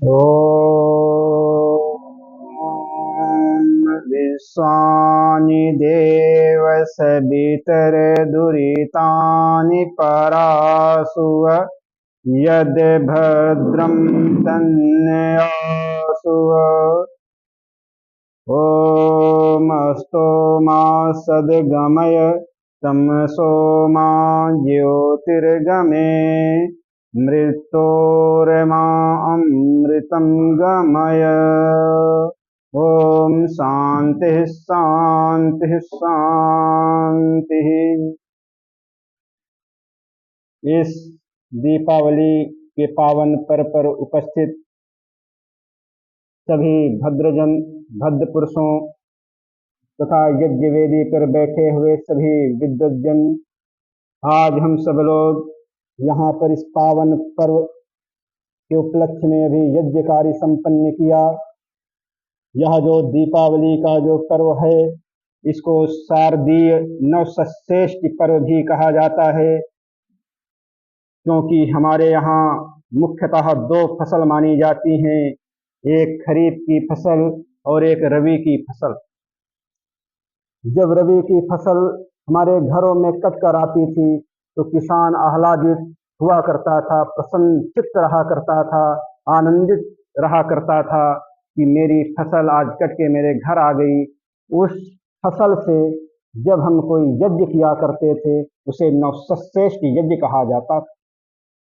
ॐ विश्वानि देव सवितरदुरितानि परासुव यद्भद्रं तन्यासुव। ॐ अस्तो मा सद्गमय तमसो मा ज्योतिर्गमे मृत्योर्मा अमृतं गमय। ओम शांति शांति शांति। इस दीपावली के पावन पर्व पर उपस्थित सभी भद्रजन, भद्र पुरुषों तथा यज्ञ वेदी पर बैठे हुए सभी विद्वज्जन, आज हम सब लोग यहाँ पर इस पावन पर्व के उपलक्ष्य में अभी यज्ञ कार्य संपन्न किया। यह जो दीपावली का जो पर्व है, इसको शारदीय नवसश्रेष्ठ पर्व भी कहा जाता है, क्योंकि हमारे यहाँ मुख्यतः दो फसल मानी जाती हैं, एक खरीफ की फसल और एक रबी की फसल। जब रबी की फसल हमारे घरों में कट कर आती थी तो किसान आह्लादित हुआ करता था, प्रसन्न चित्त रहा करता था, आनंदित रहा करता था कि मेरी फसल आज कट के मेरे घर आ गई। उस फसल से जब हम कोई यज्ञ किया करते थे उसे नवसश्रेष्ठ यज्ञ कहा जाता था।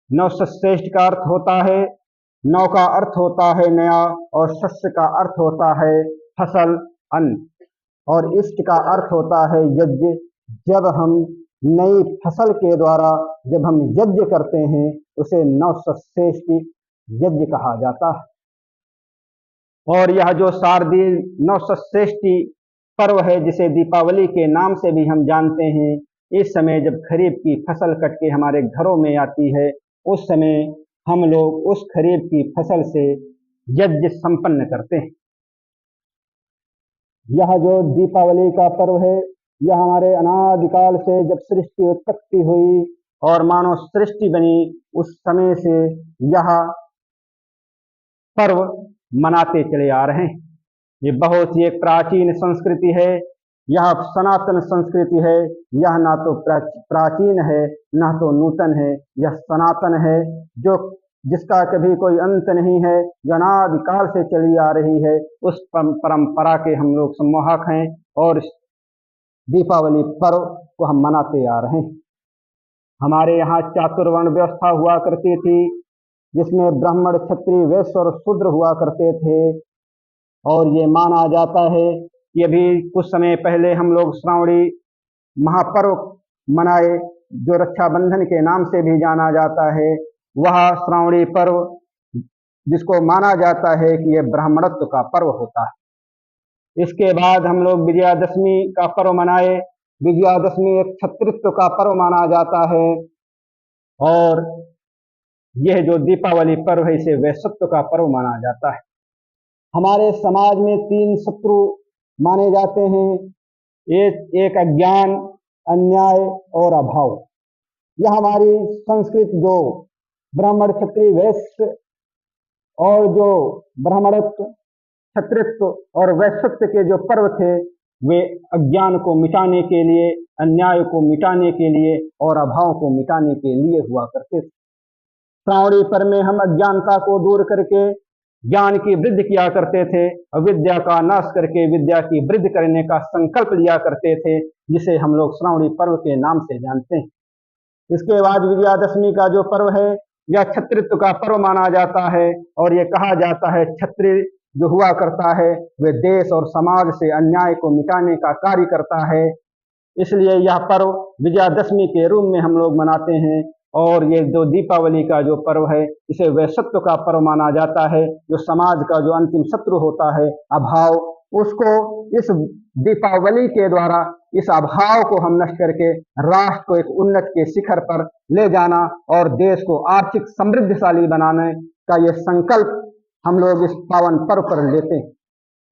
नवसश्रेष्ठ का अर्थ होता है, नव का अर्थ होता है नया, और शस्य का अर्थ होता है फसल, अन्न, और इष्ट का अर्थ होता है यज्ञ। जब हम नई फसल के द्वारा जब हम यज्ञ करते हैं उसे नवसश्रेष्ठ यज्ञ कहा जाता है। और यह जो शारदीय नवसश्रेष्ठ पर्व है, जिसे दीपावली के नाम से भी हम जानते हैं, इस समय जब खरीफ की फसल कट के हमारे घरों में आती है, उस समय हम लोग उस खरीफ की फसल से यज्ञ संपन्न करते हैं। यह जो दीपावली का पर्व है, यह हमारे अनादिकाल से जब सृष्टि उत्पत्ति हुई और मानव सृष्टि बनी, उस समय से यह पर्व मनाते चले आ रहे हैं। ये बहुत ही एक प्राचीन संस्कृति है, यह सनातन संस्कृति है। यह ना तो प्राचीन है ना तो नूतन है, यह सनातन है, जो जिसका कभी कोई अंत नहीं है, जो अनादिकाल से चली आ रही है। उस परंपरा के हम लोग सम्मोहक हैं और दीपावली पर्व को हम मनाते आ रहे हैं। हमारे यहाँ चातुर्वर्ण व्यवस्था हुआ करती थी, जिसमें ब्राह्मण, क्षत्रिय, वैश्य और शूद्र हुआ करते थे। और ये माना जाता है कि अभी कुछ समय पहले हम लोग श्रावणी महापर्व मनाए, जो रक्षाबंधन के नाम से भी जाना जाता है। वह श्रावणी पर्व, जिसको माना जाता है कि यह ब्राह्मणत्व का पर्व होता है। इसके बाद हम लोग विजयादशमी का पर्व मनाए। विजयादशमी एक क्षत्रित्व का पर्व माना जाता है। और यह जो दीपावली पर्व है, इसे वैश्यत्व का पर्व माना जाता है। हमारे समाज में तीन शत्रु माने जाते हैं, एक अज्ञान, अन्याय और अभाव। यह हमारी संस्कृत जो ब्राह्मण, क्षत्रिय, वैश्य और जो ब्राह्मणत्व, क्षत्रित्व और वैश्यत्व के जो पर्व थे, वे अज्ञान को मिटाने के लिए, अन्याय को मिटाने के लिए और अभाव को मिटाने के लिए हुआ करते थे। श्रावणी पर्व में हम अज्ञानता को दूर करके ज्ञान की वृद्धि किया करते थे, अविद्या का नाश करके विद्या की वृद्धि करने का संकल्प लिया करते थे, जिसे हम लोग श्रावणी पर्व के नाम से जानते हैं। इसके बाद विजयादशमी का जो पर्व है, यह क्षत्रित्व का पर्व माना जाता है। और ये कहा जाता है, क्षत्रिय जो हुआ करता है वे देश और समाज से अन्याय को मिटाने का कार्य करता है। इसलिए यह पर्व विजयादशमी के रूप में हम लोग मनाते हैं। और ये जो दीपावली का जो पर्व है, इसे वैश्यत्व का पर्व माना जाता है, जो समाज का जो अंतिम शत्रु होता है, अभाव, उसको इस दीपावली के द्वारा इस अभाव को हम नष्ट करके राष्ट्र को एक उन्नत के शिखर पर ले जाना और देश को आर्थिक समृद्धशाली बनाने का ये संकल्प हम लोग इस पावन पर्व पर लेते हैं।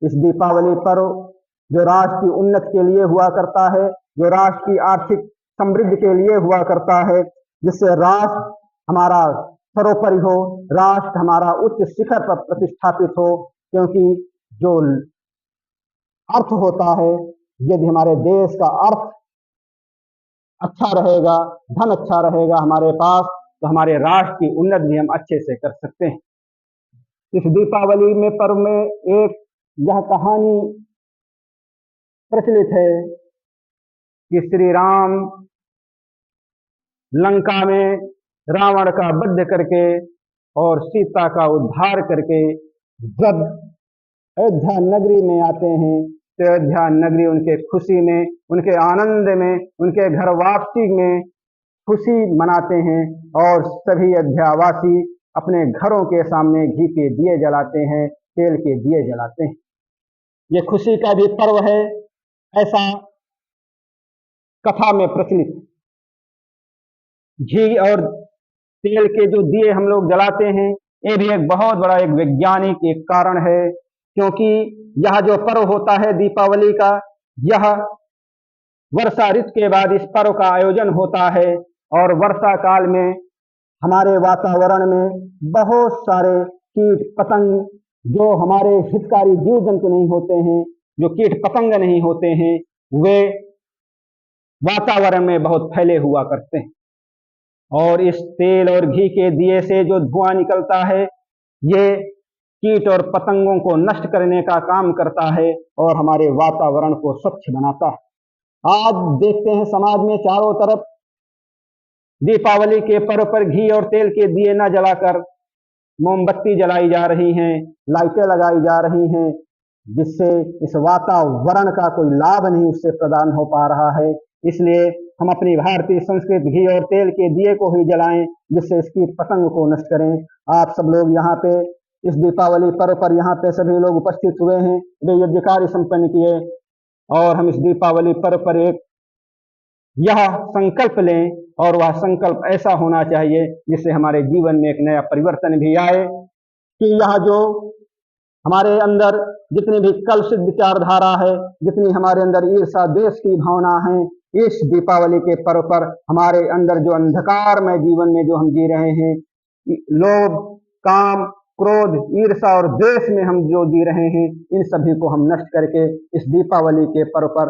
इस दीपावली पर्व जो राष्ट्र की उन्नति के लिए हुआ करता है, जो राष्ट्र की आर्थिक समृद्धि के लिए हुआ करता है, जिससे राष्ट्र हमारा सर्वोपरि हो, राष्ट्र हमारा उच्च शिखर पर प्रतिष्ठापित हो, क्योंकि जो अर्थ होता है, यदि हमारे देश का अर्थ अच्छा रहेगा, धन अच्छा रहेगा हमारे पास, तो हमारे राष्ट्र की उन्नति भी हम अच्छे से कर सकते हैं। इस दीपावली में पर्व में एक यह कहानी प्रचलित है कि श्री राम लंका में रावण का वध करके और सीता का उद्धार करके जब अयोध्या नगरी में आते हैं, तो अयोध्या नगरी उनके खुशी में, उनके आनंद में, उनके घर वापसी में खुशी मनाते हैं और सभी अयोध्यावासी अपने घरों के सामने घी के दिए जलाते हैं, तेल के दिए जलाते हैं। ये खुशी का भी पर्व है, ऐसा कथा में प्रचलित। घी और तेल के जो दिए हम लोग जलाते हैं, ये भी एक बहुत बड़ा एक वैज्ञानिक एक कारण है, क्योंकि यह जो पर्व होता है दीपावली का, यह वर्षा ऋतु के बाद इस पर्व का आयोजन होता है और वर्षा काल में हमारे वातावरण में बहुत सारे कीट पतंग, जो हमारे हितकारी जीव जंतु नहीं होते हैं, जो कीट पतंग नहीं होते हैं, वे वातावरण में बहुत फैले हुआ करते हैं और इस तेल और घी के दिए से जो धुआं निकलता है, ये कीट और पतंगों को नष्ट करने का काम करता है और हमारे वातावरण को स्वच्छ बनाता है। आज देखते हैं समाज में चारों तरफ दीपावली के पर्व पर घी और तेल के दिए न जलाकर मोमबत्ती जलाई जा रही हैं, लाइटें लगाई जा रही हैं, जिससे इस वातावरण का कोई लाभ नहीं उससे प्रदान हो पा रहा है। इसलिए हम अपनी भारतीय संस्कृति घी और तेल के दिए को ही जलाएं, जिससे इसकी पतंग को नष्ट करें। आप सब लोग यहाँ पे इस दीपावली पर्व पर यहाँ पे सभी लोग उपस्थित हुए हैं, वे यज्ञ कार्य संपन्न किए और हम इस दीपावली पर्व पर एक यह संकल्प लें और वह संकल्प ऐसा होना चाहिए जिससे हमारे जीवन में एक नया परिवर्तन भी आए, कि यह जो हमारे अंदर जितनी भी कलुषित विचारधारा है, जितनी हमारे अंदर ईर्षा द्वेष की भावना है, इस दीपावली के पर्व पर हमारे अंदर जो अंधकारमय जीवन में जो हम जी रहे हैं, लोभ, काम, क्रोध, ईर्षा और द्वेष में हम जो जी रहे हैं, इन सभी को हम नष्ट करके इस दीपावली के पर्व पर,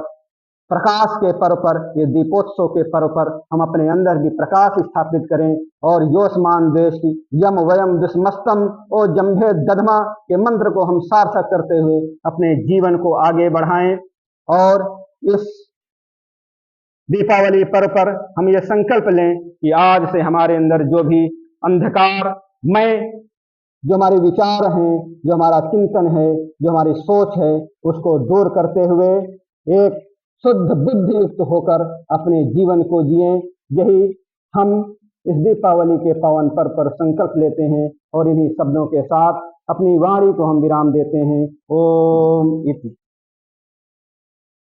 प्रकाश के पर्व पर, ये दीपोत्सव के पर्व पर हम अपने अंदर भी प्रकाश स्थापित करें और योषमान द्वेष की यम वयम दुष्मस्तम ओ जम्भे दधमा के मंत्र को हम सार्थक करते हुए अपने जीवन को आगे बढ़ाएं और इस दीपावली पर्व पर हम ये संकल्प लें कि आज से हमारे अंदर जो भी अंधकार में जो हमारे विचार हैं, जो हमारा चिंतन है, जो हमारी सोच है, उसको दूर करते हुए एक शुद्ध बुद्धि युक्त होकर अपने जीवन को जिएं। यही हम इस दीपावली के पावन पर्व पर संकल्प लेते हैं और इन्हीं शब्दों के साथ अपनी वाणी को हम विराम देते हैं। ओम इति।